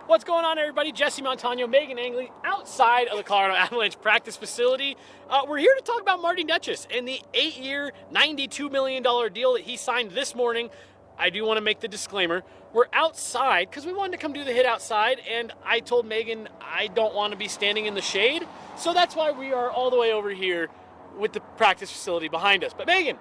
What's going on, everybody? Jesse Montano, Meghan Angley, outside of the Colorado Avalanche practice facility. We're here to talk about Martin Necas and the 8-year, $92 million deal that he signed this morning. I do want to make the disclaimer. We're outside because we wanted to come do the hit outside, and I told Meghan I don't want to be standing in the shade, so that's why we are all the way over here with the practice facility behind us. But Meghan,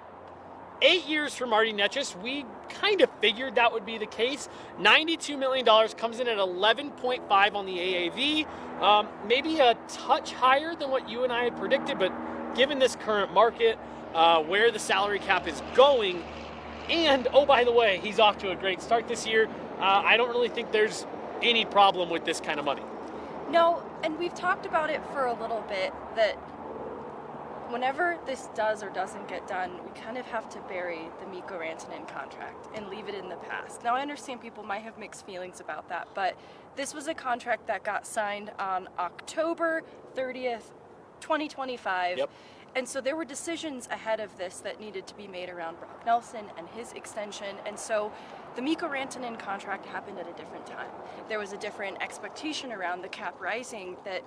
8 years for Martin Necas, we kind of figured that would be the case. $92 million comes in at 11.5 on the AAV. Maybe a touch higher than what you and I had predicted, but given this current market, where the salary cap is going, and, oh, by the way, he's off to a great start this year, I don't really think there's any problem with this kind of money. No, and we've talked about it for a little bit, that whenever this does or doesn't get done, we kind of have to bury the Mikko Rantanen contract and leave it in the past. Now, I understand people might have mixed feelings about that, but this was a contract that got signed on October 30th, 2025. Yep. And so there were decisions ahead of this that needed to be made around Brock Nelson and his extension. And so the Mikko Rantanen contract happened at a different time. There was a different expectation around the cap rising that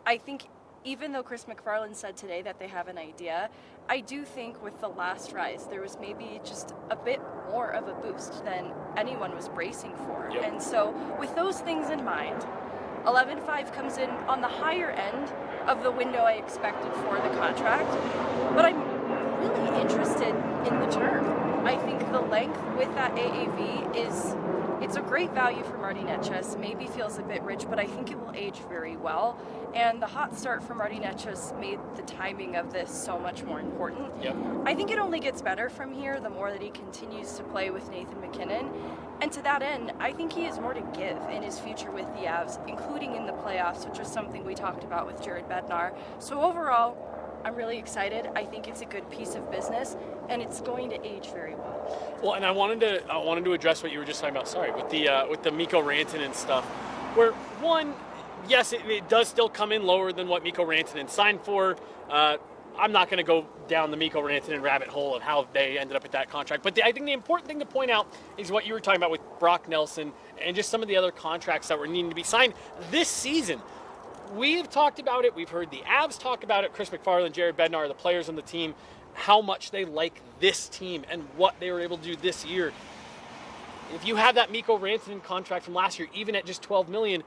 I think, even though Chris MacFarland said today that they have an idea, I do think with the last rise, there was maybe just a bit more of a boost than anyone was bracing for. Yep. And so with those things in mind, 11.5 comes in on the higher end of the window I expected for the contract, but I'm really interested in the term. I think the length with that AAV it's a great value for Martin Necas. Maybe feels a bit rich, but I think it will age very well. And the hot start for Martin Necas made the timing of this so much more important. Yep. I think it only gets better from here the more that he continues to play with Nathan MacKinnon. And to that end, I think he has more to give in his future with the Avs, including in the playoffs, which was something we talked about with Jared Bednar. So overall, I'm really excited. I think it's a good piece of business, and it's going to age very well. Well, and I wanted to address what you were just talking about. Sorry, with the Mikko Rantanen stuff, where one, yes, it does still come in lower than what Mikko Rantanen signed for. I'm not going to go down the Mikko Rantanen rabbit hole of how they ended up at that contract. But I think the important thing to point out is what you were talking about with Brock Nelson and just some of the other contracts that were needing to be signed this season. We've talked about it. We've heard the Avs talk about it. Chris MacFarland, Jared Bednar, the players on the team, how much they like this team and what they were able to do this year. If you have that Mikko Rantanen contract from last year, even at just $12 million,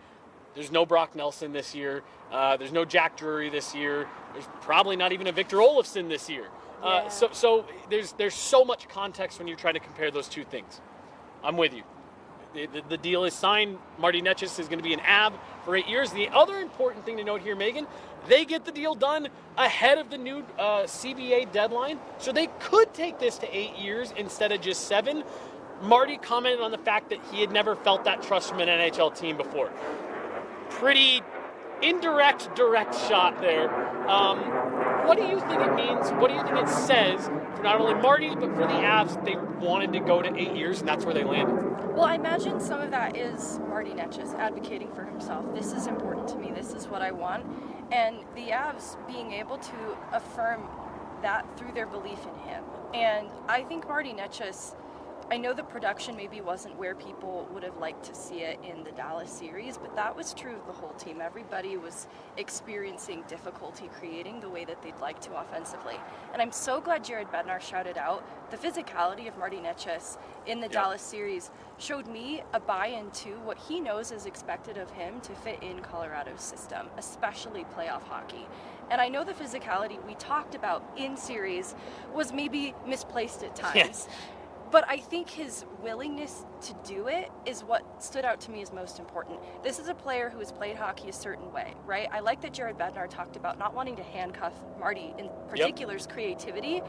there's no Brock Nelson this year. There's no Jack Drury this year. There's probably not even a Victor Olofsson this year. Yeah. So there's so much context when you're trying to compare those two things. I'm with you. The deal is signed. Martin Necas is going to be an Av for 8 years. The other important thing to note here, Meghan, they get the deal done ahead of the new CBA deadline, so they could take this to 8 years instead of just 7. Marty commented on the fact that he had never felt that trust from an NHL team before. Pretty indirect, direct shot there. What do you think it means? What do you think it says for not only Marty, but for the Avs? They wanted to go to 8 years, and that's where they landed. Well, I imagine some of that is Martin Necas advocating for himself. This is important to me. This is what I want. And the Avs being able to affirm that through their belief in him. And I think Martin Necas, I know the production maybe wasn't where people would have liked to see it in the Dallas series, but that was true of the whole team. Everybody was experiencing difficulty creating the way that they'd like to offensively. And I'm so glad Jared Bednar shouted out the physicality of Martin Necas in the Dallas series showed me a buy-in to what he knows is expected of him to fit in Colorado's system, especially playoff hockey. And I know the physicality we talked about in series was maybe misplaced at times. Yes. But I think his willingness to do it is what stood out to me as most important. This is a player who has played hockey a certain way, right? I like that Jared Bednar talked about not wanting to handcuff Marty, in particular's creativity,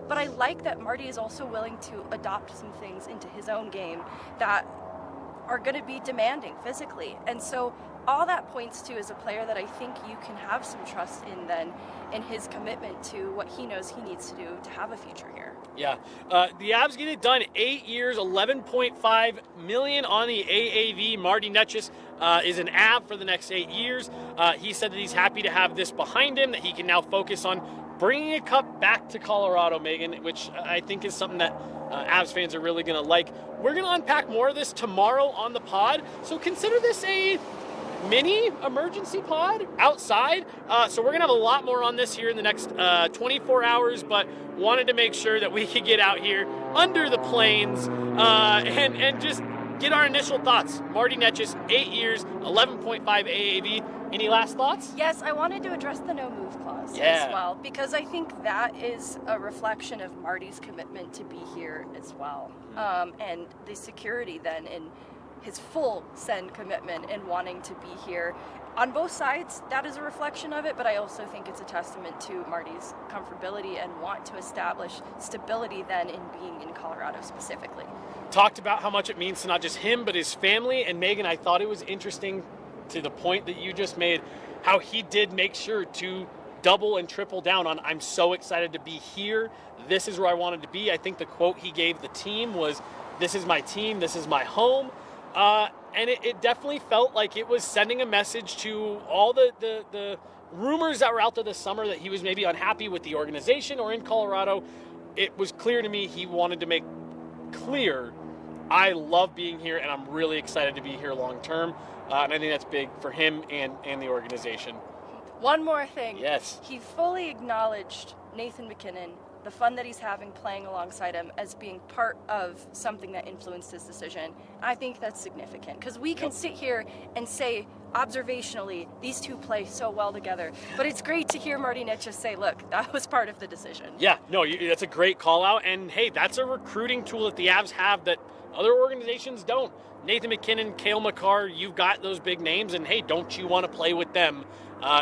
but I like that Marty is also willing to adopt some things into his own game that are going to be demanding physically. And so all that points to is a player that I think you can have some trust in then, in his commitment to what he knows he needs to do to have a future here. Yeah, the Avs get it done. 8 years, $11.5 million on the AAV. Martin Necas is an Av for the next 8 years. He said that he's happy to have this behind him, that he can now focus on bringing a cup back to Colorado, Meghan, which I think is something that Avs fans are really going to like. We're going to unpack more of this tomorrow on the pod, so consider this a mini emergency pod outside. So we're going to have a lot more on this here in the next 24 hours, but wanted to make sure that we could get out here under the plains and just get our initial thoughts. Martin Necas, 8 years, 11.5 AAV. Any last thoughts? Yes, I wanted to address the no move clause as well, because I think that is a reflection of Marty's commitment to be here as well. And the security then in his full send commitment and wanting to be here. On both sides, that is a reflection of it, but I also think it's a testament to Marty's comfortability and want to establish stability then in being in Colorado specifically. Talked about how much it means to not just him, but his family. And Megan, I thought it was interesting to the point that you just made, how he did make sure to double and triple down on, I'm so excited to be here. This is where I wanted to be. I think the quote he gave the team was, this is my team, this is my home. And it definitely felt like it was sending a message to all the rumors that were out there this summer that he was maybe unhappy with the organization or in Colorado. It was clear to me he wanted to make clear, I love being here and I'm really excited to be here long term. And I think that's big for him and the organization. One more thing. Yes. He fully acknowledged Nathan MacKinnon, the fun that he's having playing alongside him, as being part of something that influenced his decision. I think that's significant because we can sit here and say observationally these two play so well together, but it's great to hear Martin Necas say, look, that was part of the decision. Yeah, no, that's a great call out, and hey, that's a recruiting tool that the Avs have that other organizations don't. Nathan MacKinnon, Cale Makar, you've got those big names, and hey, don't you want to play with them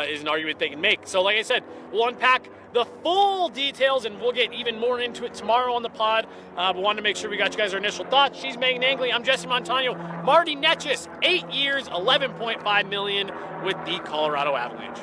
is an argument they can make. So like I said, we'll unpack the full details, and we'll get even more into it tomorrow on the pod. But wanted to make sure we got you guys our initial thoughts. She's Meghan Angley. I'm Jesse Montano. Martin Necas, 8 years, $11.5 million with the Colorado Avalanche.